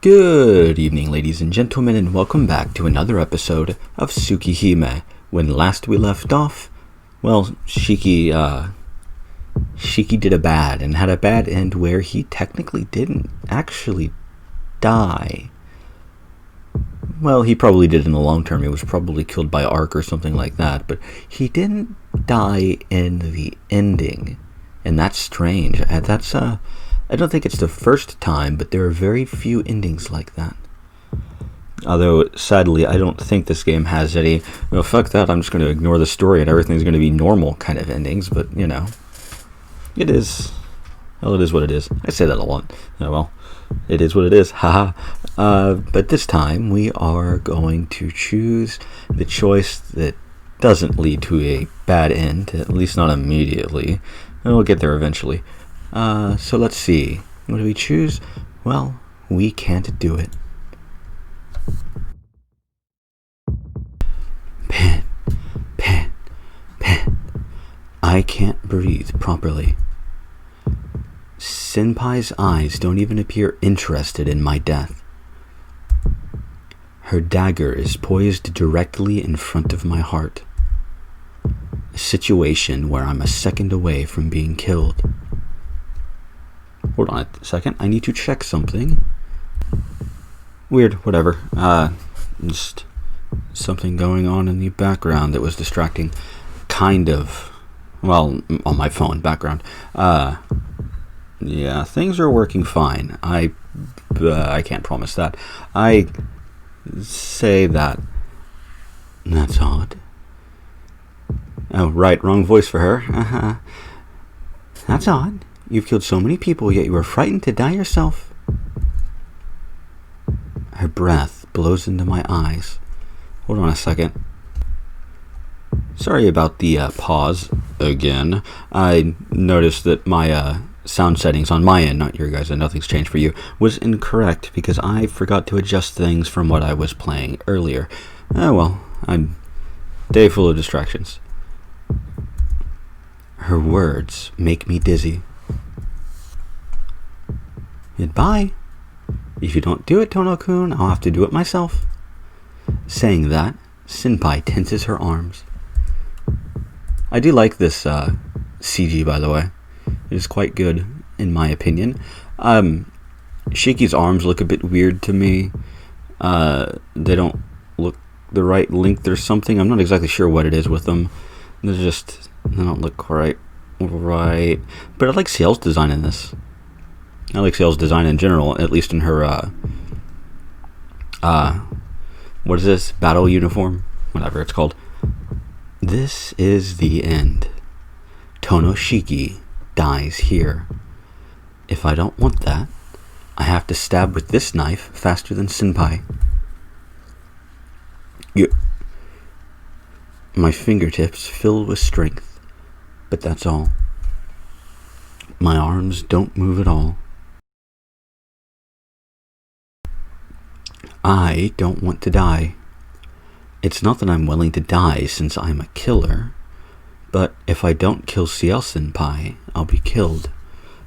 Good evening, ladies and gentlemen, and welcome back to another episode of Tsukihime. When last we left off, well, Shiki did had a bad end where he technically didn't actually die. Well, he probably did in the long term. He was probably killed by Ark or something like that, but he didn't die in the ending, and that's strange. I don't think it's the first time, but there are very few endings like that. Although, sadly, I don't think this game has any, well, fuck that, I'm just going to ignore the story and everything's going to be normal kind of endings, but, you know, it is. Well, it is what it is. I say that a lot. Oh, well, it is what it is. Haha. But this time, we are going to choose the choice that doesn't lead to a bad end, at least not immediately. And we'll get there eventually. So let's see. What do we choose? Well, we can't do it. Pen. I can't breathe properly. Senpai's eyes don't even appear interested in my death. Her dagger is poised directly in front of my heart. A situation where I'm a second away from being killed. Hold on a second, I need to check something. Weird, whatever. Just something going on in the background that was distracting. Kind of. Well, on my phone, background. Yeah, things are working fine. I can't promise that. I say that. That's odd. Oh, right, wrong voice for her. That's odd. You've killed so many people, yet you are frightened to die yourself. Her breath blows into my eyes. Hold on a second. Sorry about the pause again. I noticed that my sound settings on my end, not your guys', and nothing's changed for you, was incorrect because I forgot to adjust things from what I was playing earlier. Oh well, I'm day full of distractions. Her words make me dizzy. Goodbye. If you don't do it, Tono-kun, I'll have to do it myself. Saying that, Senpai tenses her arms. I do like this CG, by the way. It is quite good, in my opinion. Shiki's arms look a bit weird to me. They don't look the right length or something. I'm not exactly sure what it is with them. They don't look quite right. But I like Ciel's design in this. I like Ciel's design in general, at least in her, what is this? Battle uniform? Whatever it's called. This is the end. Tonoshiki dies here. If I don't want that, I have to stab with this knife faster than Senpai. My fingertips fill with strength, but that's all. My arms don't move at all. I don't want to die. It's not that I'm willing to die since I'm a killer, but if I don't kill Ciel Senpai, I'll be killed.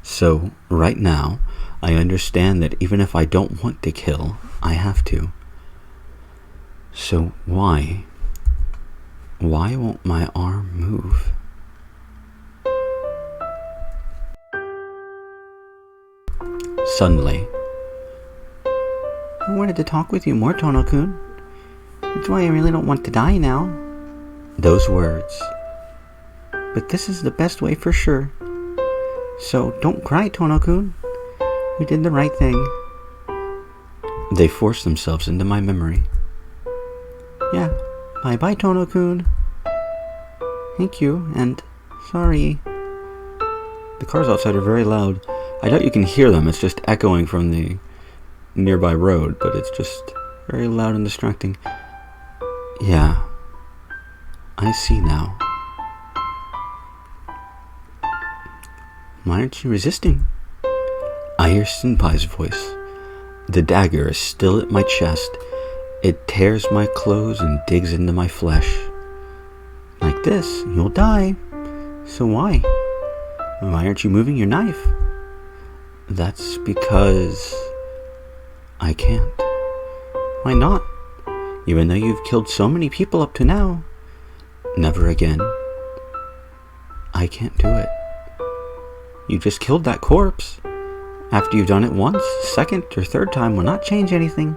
So, right now, I understand that even if I don't want to kill, I have to. So why? Why won't my arm move? Suddenly, I wanted to talk with you more, Tono-kun. That's why I really don't want to die now. Those words. But this is the best way for sure. So don't cry, Tono-kun. You did the right thing. They force themselves into my memory. Yeah, bye-bye, Tono-kun. Thank you, and sorry. The cars outside are very loud. I doubt you can hear them. It's just echoing from the nearby road, but it's just very loud and distracting. Yeah, I see now. Why aren't you resisting? I hear Senpai's voice. The dagger is still at my chest. It tears my clothes and digs into my flesh. Like this, you'll die. So why? Why aren't you moving your knife? That's because I can't. Why not? Even though you've killed so many people up to now. Never again. I can't do it. You just killed that corpse. After you've done it once, second or third time will not change anything.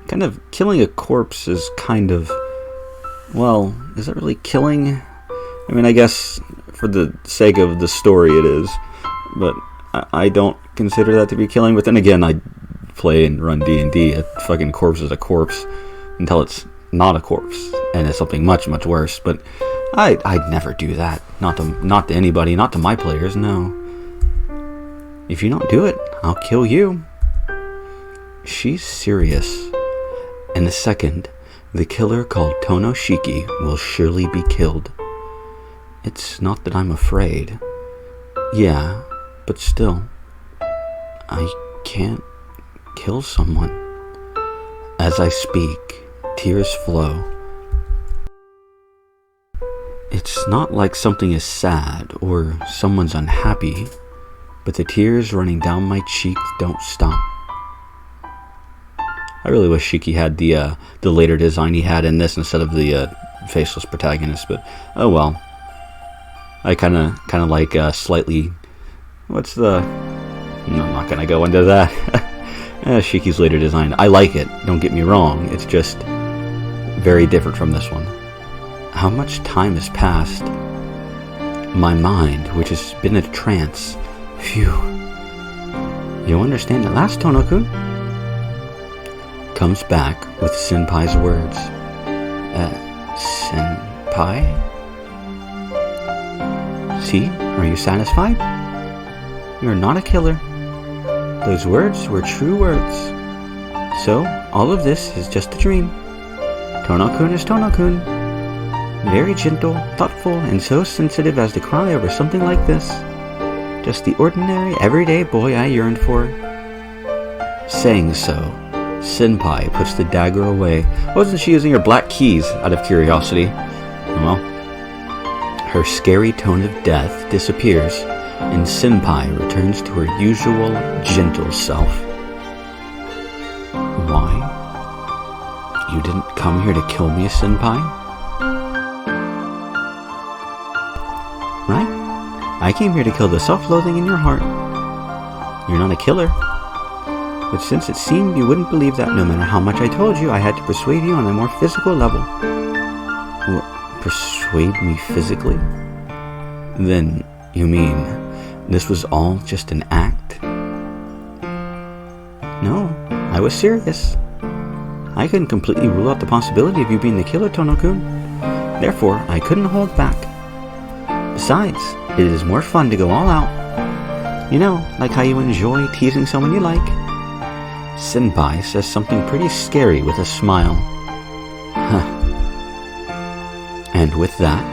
Kind of killing a corpse is kind of... Well, is it really killing? I mean, I guess for the sake of the story it is. But I don't consider that to be killing. But then again, I play and run D&D. A fucking corpse is a corpse until it's not a corpse. And it's something much, much worse. But I'd never do that. Not to anybody, not to my players, no. If you don't do it, I'll kill you. She's serious. In a second, the killer called Tonoshiki will surely be killed. It's not that I'm afraid. Yeah, but still, I can't kill someone. As I speak, tears flow. It's not like something is sad or someone's unhappy, but the tears running down my cheeks don't stop. I really wish Shiki had the later design he had in this instead of the faceless protagonist, but oh well. I kind of like slightly. What's the? No, I'm not gonna go into that. Shiki's later design. I like it. Don't get me wrong. It's just very different from this one. How much time has passed? My mind, which has been in a trance. Phew. You understand at last, Tono-kun? Comes back with Senpai's words. Senpai? See, are you satisfied? You're not a killer. Those words were true words. So, all of this is just a dream. Tono-kun is Tono-kun. Very gentle, thoughtful, and so sensitive as to cry over something like this. Just the ordinary, everyday boy I yearned for. Saying so, Senpai puts the dagger away. Wasn't she using her black keys, out of curiosity? Well, her scary tone of death disappears, and Senpai returns to her usual, gentle self. Why? You didn't come here to kill me, Senpai? Right? I came here to kill the self-loathing in your heart. You're not a killer. But since it seemed you wouldn't believe that, no matter how much I told you, I had to persuade you on a more physical level. What, persuade me physically? Then, you mean, this was all just an act? No, I was serious. I couldn't completely rule out the possibility of you being the killer, Tono-kun. Therefore, I couldn't hold back. Besides, it is more fun to go all out. You know, like how you enjoy teasing someone you like. Senpai says something pretty scary with a smile. Huh. And with that,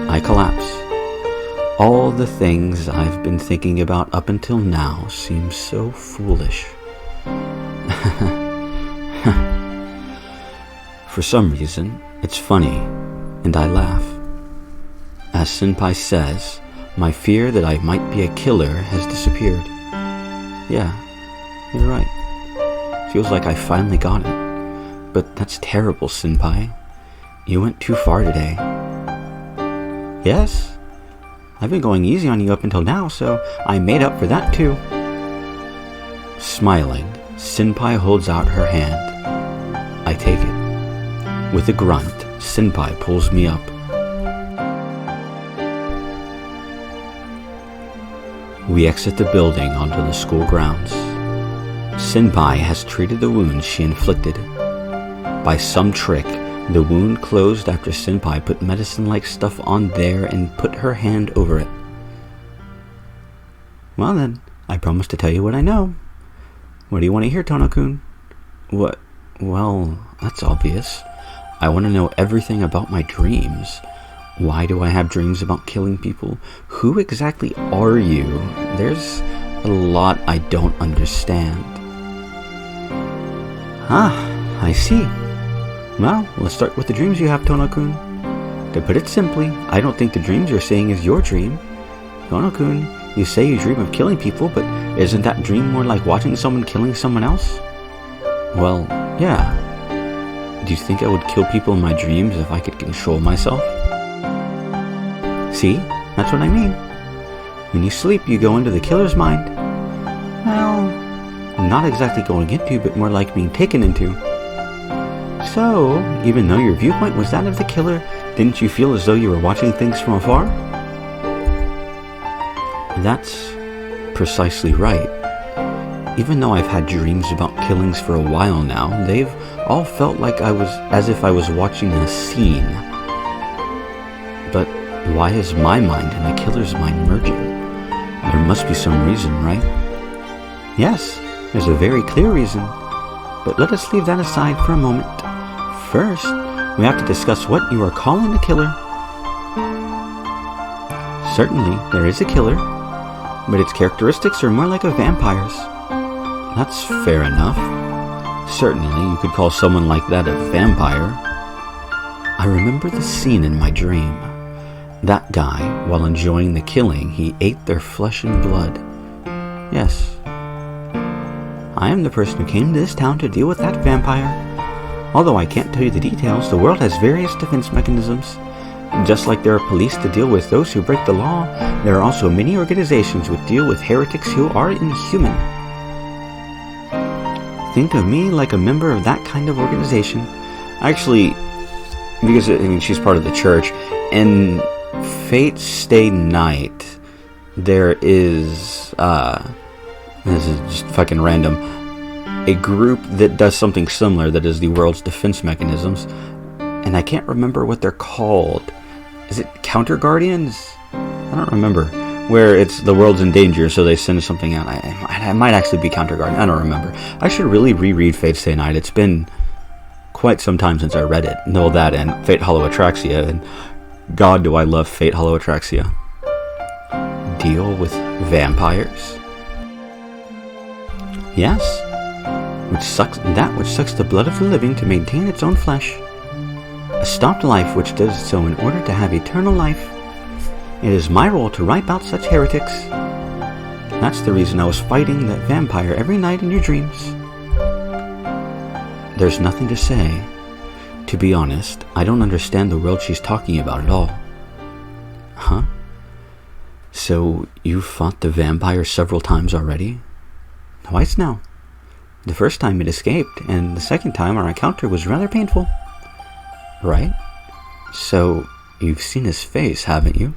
I collapse. All the things I've been thinking about up until now seem so foolish. For some reason, it's funny, and I laugh. As Senpai says, my fear that I might be a killer has disappeared. Yeah, you're right. Feels like I finally got it. But that's terrible, Senpai. You went too far today. Yes, I've been going easy on you up until now, so I made up for that too. Smiling, Senpai holds out her hand. I take it. With a grunt, Senpai pulls me up. We exit the building onto the school grounds. Senpai has treated the wounds she inflicted. By some trick, the wound closed after Senpai put medicine-like stuff on there and put her hand over it. Well then, I promise to tell you what I know. What do you want to hear, Tono-kun? What? Well, that's obvious. I want to know everything about my dreams. Why do I have dreams about killing people? Who exactly are you? There's a lot I don't understand. Ah, I see. Well, let's start with the dreams you have, Tono-kun. To put it simply, I don't think the dreams you're saying is your dream. Tono-kun, you say you dream of killing people, but isn't that dream more like watching someone killing someone else? Well, yeah. Do you think I would kill people in my dreams if I could control myself? See? That's what I mean. When you sleep, you go into the killer's mind. Well, not exactly going into, but more like being taken into. So, even though your viewpoint was that of the killer, didn't you feel as though you were watching things from afar? That's precisely right. Even though I've had dreams about killings for a while now, they've all felt like as if I was watching a scene. But why is my mind and the killer's mind merging? There must be some reason, right? Yes, there's a very clear reason. But let us leave that aside for a moment. First, we have to discuss what you are calling a killer. Certainly, there is a killer, but its characteristics are more like a vampire's. That's fair enough. Certainly, you could call someone like that a vampire. I remember the scene in my dream. That guy, while enjoying the killing, he ate their flesh and blood. Yes. I am the person who came to this town to deal with that vampire. Although I can't tell you the details, the world has various defense mechanisms. Just like there are police to deal with those who break the law, there are also many organizations which deal with heretics who are inhuman. Think of me like a member of that kind of organization. Actually, because she's part of the church, and Fate Stay Night, there is, this is just fucking random, a group that does something similar that is the world's defense mechanisms, and I can't remember what they're called. Is it Counter Guardians? I don't remember. Where it's the world's in danger, so they send something out. I might actually be Counter Guardian. I don't remember. I should really reread Fate Stay Night. It's been quite some time since I read it. Know that and Fate Hollow Atraxia, and God, do I love Fate Hollow Atraxia. Deal with vampires? Yes. Which sucks the blood of the living to maintain its own flesh. A stopped life which does so in order to have eternal life. It is my role to wipe out such heretics. That's the reason I was fighting that vampire every night in your dreams. There's nothing to say. To be honest, I don't understand the world she's talking about at all. Huh? So, you've fought the vampire several times already? Twice now. The first time it escaped, and the second time our encounter was rather painful. Right? So, you've seen his face, haven't you?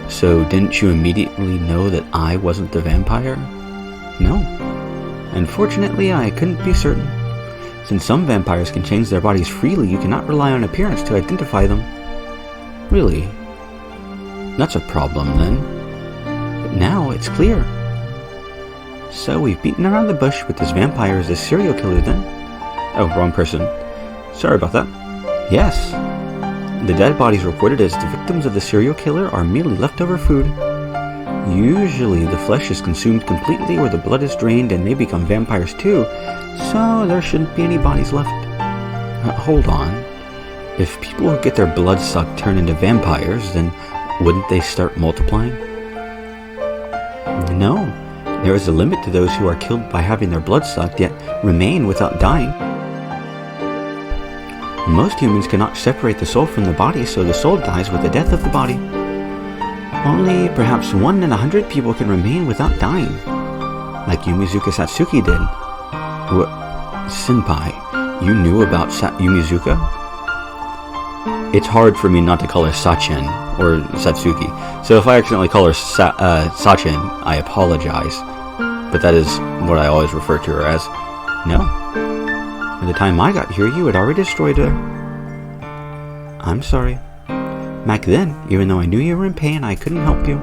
So, didn't you immediately know that I wasn't the vampire? No. Unfortunately, I couldn't be certain. Since some vampires can change their bodies freely, you cannot rely on appearance to identify them. Really? That's a problem, then. But now it's clear. So, we've beaten around the bush with this vampire as a serial killer, then? Oh, wrong person. Sorry about that. Yes. The dead bodies reported as the victims of the serial killer are merely leftover food. Usually the flesh is consumed completely or the blood is drained and they become vampires too, so there shouldn't be any bodies left. Hold on. If people who get their blood sucked turn into vampires, then wouldn't they start multiplying? No. There is a limit to those who are killed by having their blood sucked yet remain without dying. Most humans cannot separate the soul from the body, so the soul dies with the death of the body. Only perhaps 1 in 100 people can remain without dying, like Yumizuka Satsuki did. Senpai, you knew about Yumizuka? It's hard for me not to call her Sachin, or Satsuki, so if I accidentally call her Sachin, I apologize, but that is what I always refer to her as. No. By the time I got here, you had already destroyed her. I'm sorry. Back then, even though I knew you were in pain, I couldn't help you.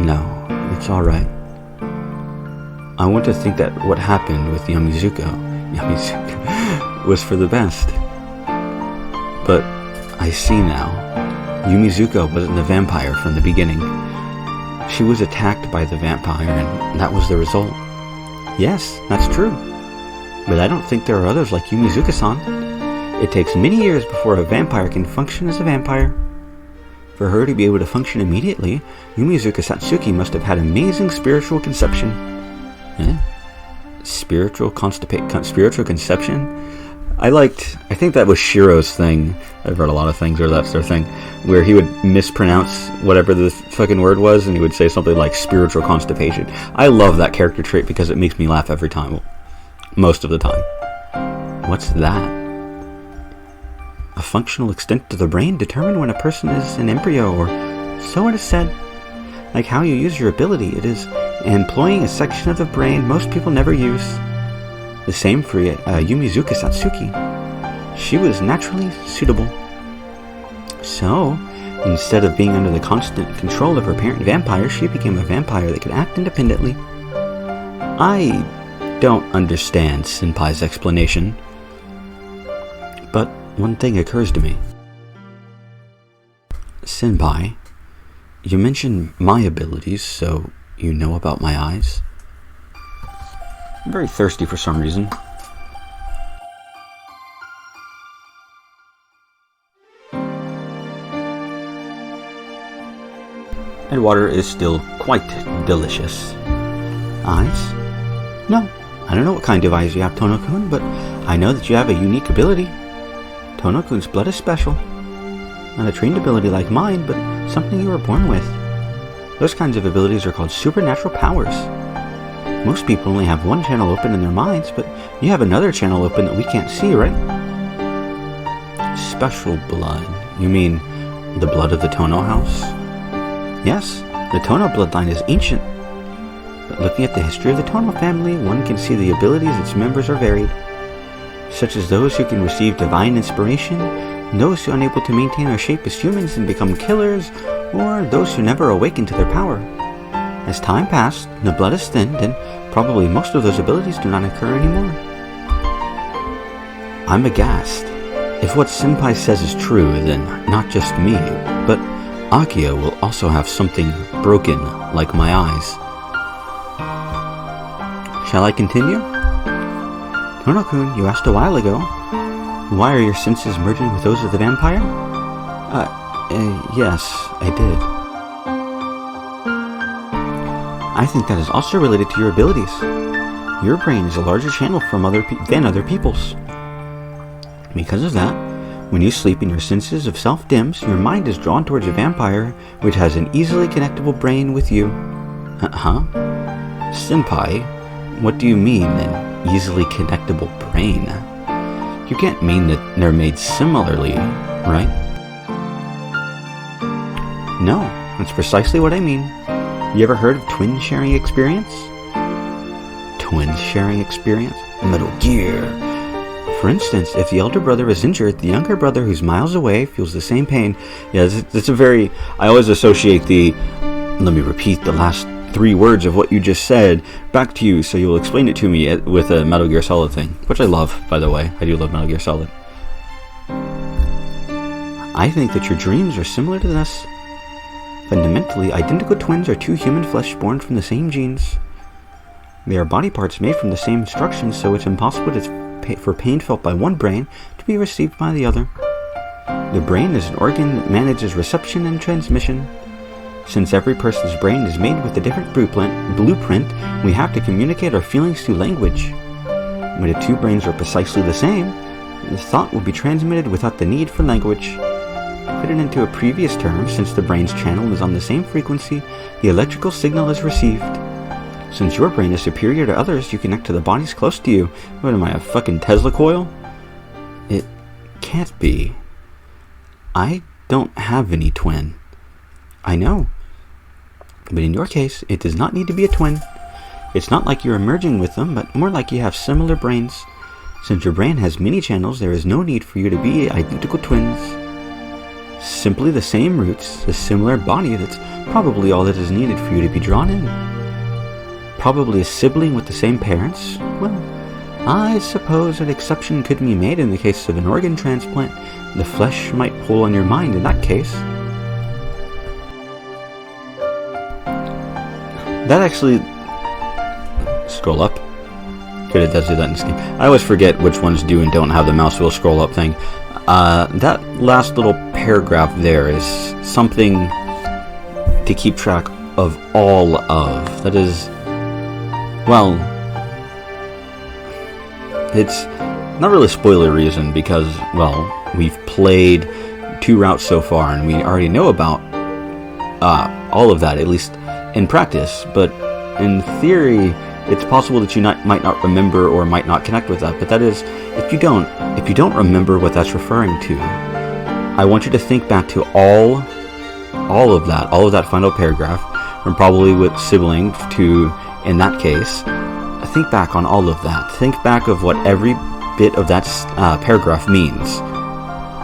No, it's alright. I want to think that what happened with Yumizuka was for the best. But I see now. Yumizuka wasn't a vampire from the beginning. She was attacked by the vampire, and that was the result. Yes, that's true. But I don't think there are others like Yumizuka-san. It takes many years before a vampire can function as a vampire. For her to be able to function immediately, Yumizuka Satsuki must have had amazing spiritual conception. spiritual conception. I think that was Shiro's thing. I've read a lot of things, or that's their thing, where he would mispronounce whatever the fucking word was, and he would say something like spiritual constipation. I love that character trait because it makes me laugh every time. Most of the time. What's that? A functional extent to the brain determined when a person is an embryo, or so it is said. Like how you use your ability, it is employing a section of the brain most people never use. The same for Yumizuka Satsuki. She was naturally suitable. So, instead of being under the constant control of her parent vampire, she became a vampire that could act independently. I don't understand Senpai's explanation, but one thing occurs to me. Senpai, you mentioned my abilities, so you know about my eyes? I'm very thirsty for some reason. And water is still quite delicious. Eyes? No, I don't know what kind of eyes you have, Tono-kun, but I know that you have a unique ability. Tono-kun's blood is special. Not a trained ability like mine, but something you were born with. Those kinds of abilities are called supernatural powers. Most people only have one channel open in their minds, but you have another channel open that we can't see, right? Special blood. You mean the blood of the Tono house? Yes, the Tono bloodline is ancient. But looking at the history of the Tono family, one can see the abilities its members are varied, such as those who can receive divine inspiration, those who are unable to maintain their shape as humans and become killers, or those who never awaken to their power. As time passed, the blood is thinned, and probably most of those abilities do not occur anymore. I'm aghast. If what Senpai says is true, then not just me, but Akiha will also have something broken like my eyes. Shall I continue? Tono-kun, you asked a while ago, why are your senses merging with those of the vampire? Yes, I did. I think that is also related to your abilities. Your brain is a larger channel than other people's. Because of that, when you sleep and your senses of self dims, your mind is drawn towards a vampire which has an easily connectable brain with you. Huh? Senpai, what do you mean, an easily connectable brain? You can't mean that they're made similarly, right? No, that's precisely what I mean. You ever heard of twin sharing experience? Twin sharing experience? Metal Gear. For instance, if the elder brother is injured, the younger brother who's miles away feels the same pain. Yeah, it's a very... I always associate the... Let me repeat the last 3 words of what you just said back to you, so you'll explain it to me with a Metal Gear Solid thing, which I love, by the way. I do love Metal Gear Solid. I think that your dreams are similar to this. Fundamentally, identical twins are 2 human flesh born from the same genes. They are body parts made from the same instructions, so it's impossible for pain felt by one brain to be received by the other. The brain is an organ that manages reception and transmission. Since every person's brain is made with a different blueprint, we have to communicate our feelings through language. When the 2 brains are precisely the same, the thought will be transmitted without the need for language. Put it into a previous term, since the brain's channel is on the same frequency, the electrical signal is received. Since your brain is superior to others, you connect to the bodies close to you. What am I, a fucking Tesla coil? It can't be. I don't have any twin. I know. But in your case, it does not need to be a twin. It's not like you're merging with them, but more like you have similar brains. Since your brain has many channels, there is no need for you to be identical twins. Simply the same roots, a similar body, that's probably all that is needed for you to be drawn in. Probably a sibling with the same parents? Well, I suppose an exception could be made in the case of an organ transplant. The flesh might pull on your mind in that case. That actually... Scroll up. Good, it does do that in this game. I always forget which ones do and don't have the mouse wheel scroll up thing. That last little paragraph there is something to keep track of all of. That is... Well, It's not really spoiler reason because, well, we've played 2 routes so far and we already know about all of that, at least in practice. But in theory, it's possible that you might not remember or might not connect with that. But that is, if you don't remember what that's referring to, I want you to think back to all of that final paragraph, and probably with siblings to, in that case, think back on all of that. Think back of what every bit of that paragraph means,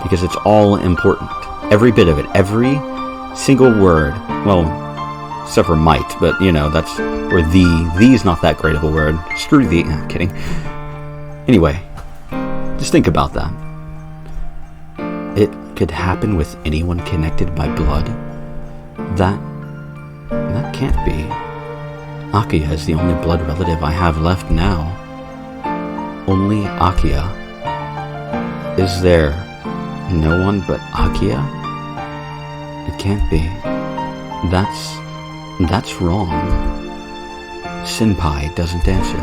because it's all important. Every bit of it, every single word. Well, except for might, but that's where the's not that great of a word. Screw the. Kidding. Anyway, just think about that. It could happen with anyone connected by blood. That can't be. Akiha is the only blood relative I have left now. Only Akiha. Is there no one but Akiha? It can't be. That's wrong. Senpai doesn't answer.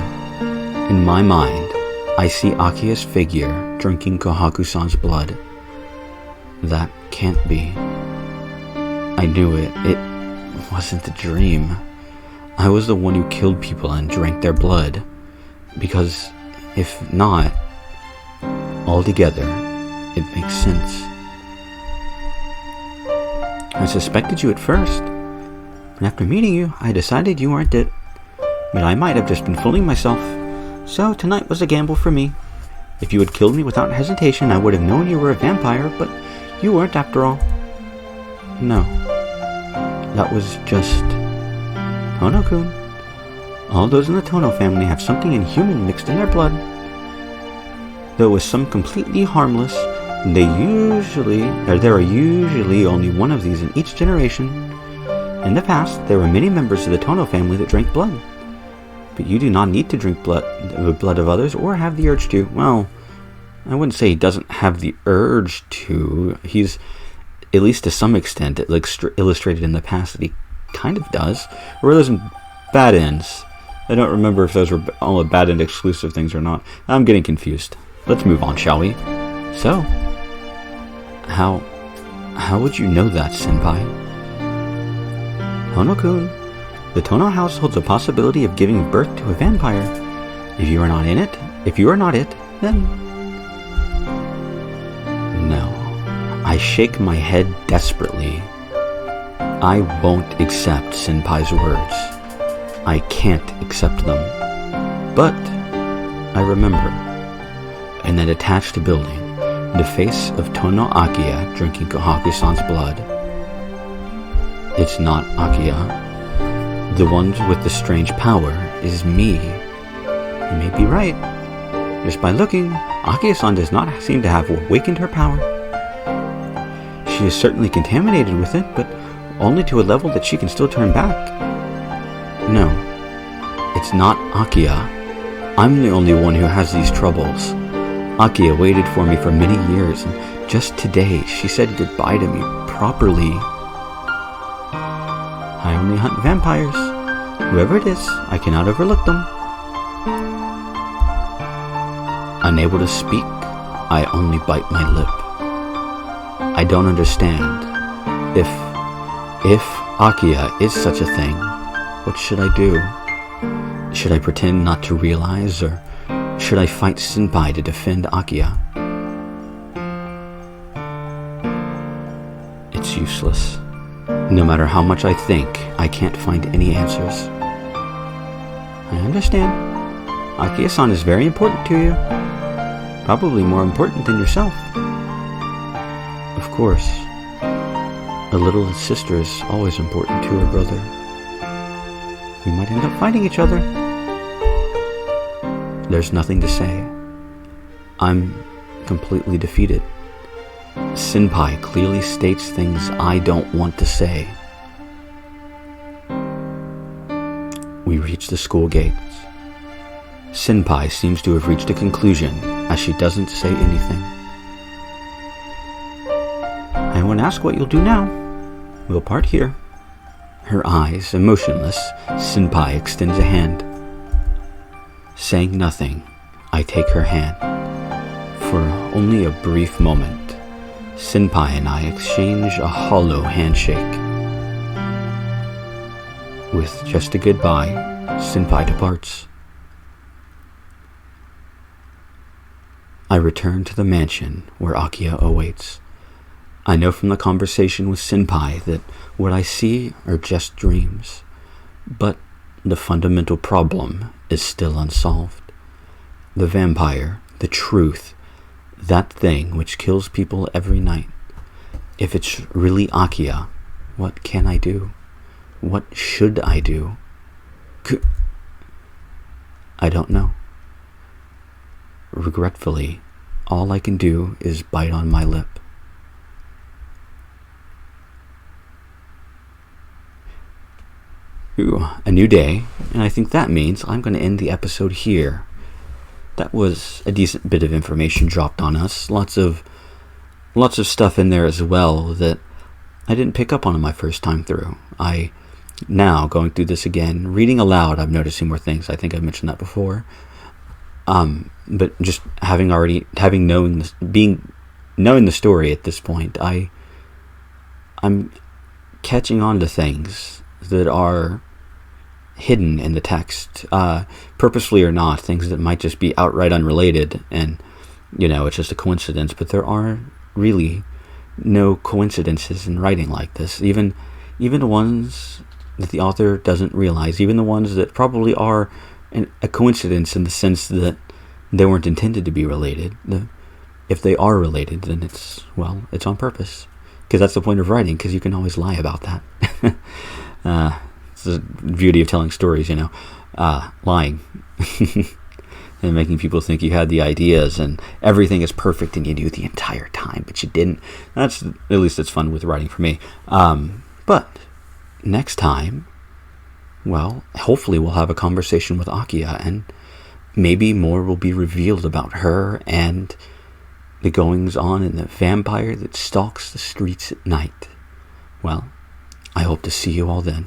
In my mind, I see Akiha's figure drinking Kohaku-san's blood. That can't be. I knew it. It wasn't a dream. I was the one who killed people and drank their blood. Because if not, altogether, it makes sense. I suspected you at first, and after meeting you, I decided you weren't it. But I might have just been fooling myself. So tonight was a gamble for me. If you had killed me without hesitation, I would have known you were a vampire, but you weren't after all. No. That was just Tono-kun. All those in the Tono family have something inhuman mixed in their blood. Though it was some completely harmless, there are usually only one of these in each generation. In the past, there were many members of the Tono family that drank blood. But you do not need to drink the blood of others or have the urge to. Well, I wouldn't say he doesn't have the urge to. He's, at least to some extent, illustrated in the past that he kind of does. Or were those bad ends? I don't remember if those were all bad end exclusive things or not. I'm getting confused. Let's move on, shall we? So, how would you know that, Senpai? Tono-kun, the Tono house holds a possibility of giving birth to a vampire. If you are not it, then... No. I shake my head desperately. I won't accept Senpai's words. I can't accept them. But I remember, in that attached building, the face of Tono Akiha drinking Kohaku-san's blood. It's not Akiha. The one with the strange power is me. You may be right. Just by looking, Akiha-san does not seem to have awakened her power. She is certainly contaminated with it, but only to a level that she can still turn back. No, it's not Akiha. I'm the only one who has these troubles. Akiha waited for me for many years, and just today she said goodbye to me properly. I only hunt vampires. Whoever it is, I cannot overlook them. Unable to speak, I only bite my lip. I don't understand. If Akiha is such a thing, what should I do? Should I pretend not to realize, or should I fight Senpai to defend Akiha? It's useless. No matter how much I think, I can't find any answers. I understand. Akiha-san is very important to you. Probably more important than yourself. Of course. A little sister is always important to her brother. We might end up fighting each other. There's nothing to say. I'm completely defeated. Senpai clearly states things I don't want to say. We reach the school gates. Senpai seems to have reached a conclusion, as she doesn't say anything. I won't ask what you'll do now. We'll part here. Her eyes emotionless, Senpai extends a hand. Saying nothing, I I take her hand. For only a brief moment, Senpai and I exchange a hollow handshake. With just a goodbye, Senpai departs. I return to the mansion where Akiha awaits. I know from the conversation with Senpai that what I see are just dreams, but the fundamental problem is still unsolved. The vampire, the truth, that thing which kills people every night. If it's really Akiha, what can I do? What should I do? I don't know. Regretfully, all I can do is bite on my lip. Ooh, a new day, and I think that means I'm going to end the episode here. That was a decent bit of information dropped on us. Lots of stuff in there as well that I didn't pick up on my first time through. Now, going through this again, reading aloud, I'm noticing more things. I think I've mentioned that before. But just knowing the story at this point, I'm catching on to things that are hidden in the text, purposefully or not, things that might just be outright unrelated, and it's just a coincidence. But there are really no coincidences in writing like this. Even the ones that the author doesn't realize, even the ones that probably are a coincidence in the sense that they weren't intended to be related. If they are related, then it's on purpose, because that's the point of writing, because you can always lie about that. It's the beauty of telling stories, lying and making people think you had the ideas and everything is perfect and you knew the entire time, but you didn't. At least it's fun with writing for me. But next time, hopefully we'll have a conversation with Akiha, and maybe more will be revealed about her and the goings on in the vampire that stalks the streets at night. I hope to see you all then.